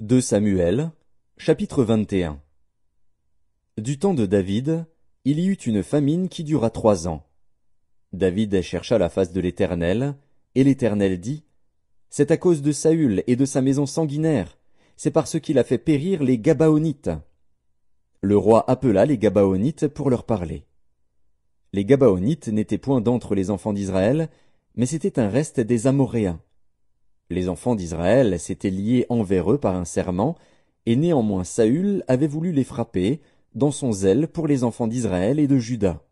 2 Samuel, chapitre 21. Du temps de David, il y eut une famine qui dura 3 ans. David chercha la face de l'Éternel, et l'Éternel dit, « C'est à cause de Saül et de sa maison sanguinaire, c'est parce qu'il a fait périr les Gabaonites. » Le roi appela les Gabaonites pour leur parler. Les Gabaonites n'étaient point d'entre les enfants d'Israël, mais c'était un reste des Amoréens. Les enfants d'Israël s'étaient liés envers eux par un serment, et néanmoins Saül avait voulu les frapper, dans son zèle pour les enfants d'Israël et de Juda.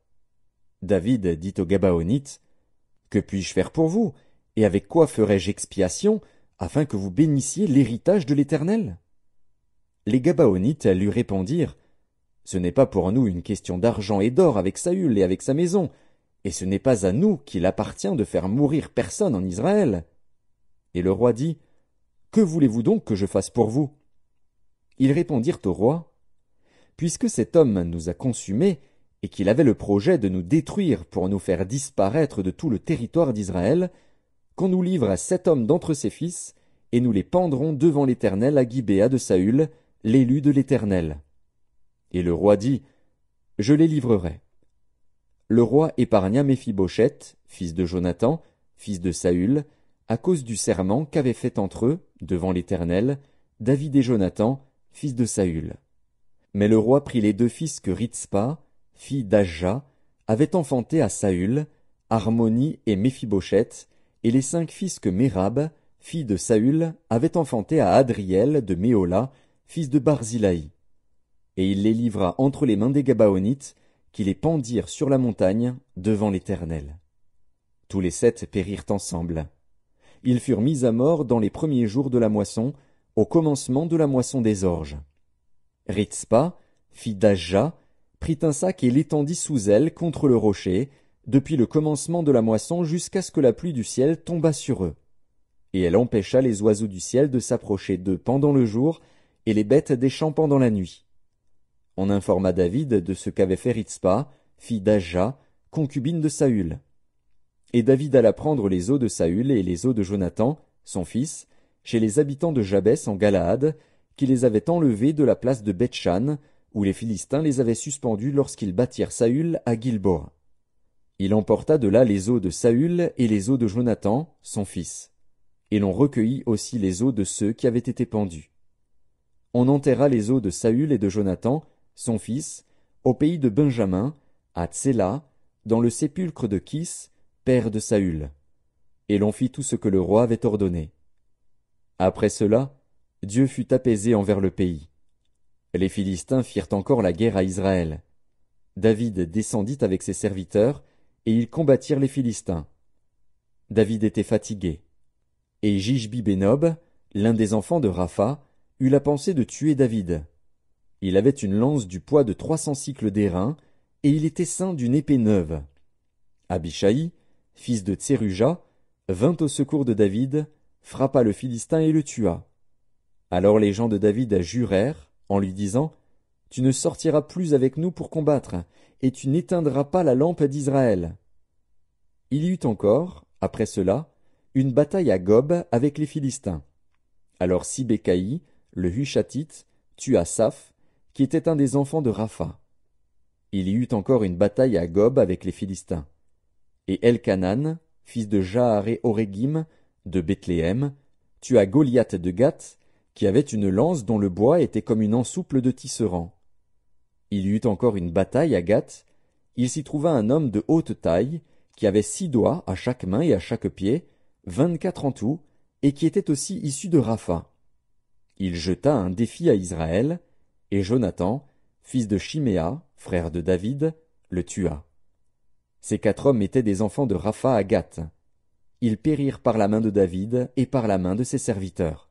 David dit aux Gabaonites, « Que puis-je faire pour vous, et avec quoi ferai-je expiation, afin que vous bénissiez l'héritage de l'Éternel » Les Gabaonites lui répondirent, « Ce n'est pas pour nous une question d'argent et d'or avec Saül et avec sa maison, et ce n'est pas à nous qu'il appartient de faire mourir personne en Israël. » Et le roi dit, « Que voulez-vous donc que je fasse pour vous » Ils répondirent au roi, « Puisque cet homme nous a consumés, et qu'il avait le projet de nous détruire pour nous faire disparaître de tout le territoire d'Israël, qu'on nous livre à 7 hommes d'entre ses fils, et nous les pendrons devant l'Éternel à Gibéa de Saül, l'élu de l'Éternel. » Et le roi dit, « Je les livrerai. » Le roi épargna Méphibosheth, fils de Jonathan, fils de Saül, à cause du serment qu'avaient fait entre eux, devant l'Éternel, David et Jonathan, fils de Saül. Mais le roi prit les 2 fils que Ritzpa, fille d'Ajja, avait enfantés à Saül, Harmoni et Méphibosheth, et les 5 fils que Mérab, fille de Saül, avait enfantés à Adriel de Méhola, fils de Barzilai. Et il les livra entre les mains des Gabaonites, qui les pendirent sur la montagne, devant l'Éternel. Tous les 7 périrent ensemble. Ils furent mis à mort dans les premiers jours de la moisson, au commencement de la moisson des orges. Ritzpa, fille d'Ajja, prit un sac et l'étendit sous elle contre le rocher, depuis le commencement de la moisson jusqu'à ce que la pluie du ciel tombât sur eux. Et elle empêcha les oiseaux du ciel de s'approcher d'eux pendant le jour, et les bêtes des champs pendant la nuit. On informa David de ce qu'avait fait Ritzpa, fille d'Ajja, concubine de Saül. Et David alla prendre les os de Saül et les os de Jonathan, son fils, chez les habitants de Jabès en Galaad, qui les avaient enlevés de la place de Beth-Shan, où les Philistins les avaient suspendus lorsqu'ils battirent Saül à Gilboa. Il emporta de là les os de Saül et les os de Jonathan, son fils. Et l'on recueillit aussi les os de ceux qui avaient été pendus. On enterra les os de Saül et de Jonathan, son fils, au pays de Benjamin, à Tséla, dans le sépulcre de Kis, père de Saül. Et l'on fit tout ce que le roi avait ordonné. Après cela, Dieu fut apaisé envers le pays. Les Philistins firent encore la guerre à Israël. David descendit avec ses serviteurs, et ils combattirent les Philistins. David était fatigué. Et Jishbi-Bénob, l'un des enfants de Rapha, eut la pensée de tuer David. Il avait une lance du poids de 300 cycles d'airain, et il était ceint d'une épée neuve. Abishai, fils de Tseruja, vint au secours de David, frappa le Philistin et le tua. Alors les gens de David jurèrent, en lui disant, « Tu ne sortiras plus avec nous pour combattre, et tu n'éteindras pas la lampe d'Israël. » Il y eut encore, après cela, une bataille à Gob avec les Philistins. Alors Sibécaï, le Hushatite, tua Saph, qui était un des enfants de Rapha. Il y eut encore une bataille à Gob avec les Philistins. Et Elkanan, fils de Jaaré-Oregim, de Bethléem, tua Goliath de Gath, qui avait une lance dont le bois était comme une ensouple de tisserand. Il y eut encore une bataille à Gath. Il s'y trouva un homme de haute taille, qui avait 6 doigts à chaque main et à chaque pied, 24 en tout, et qui était aussi issu de Rapha. Il jeta un défi à Israël, et Jonathan, fils de Shiméa, frère de David, le tua. Ces 4 hommes étaient des enfants de Rapha à Gath. Ils périrent par la main de David et par la main de ses serviteurs.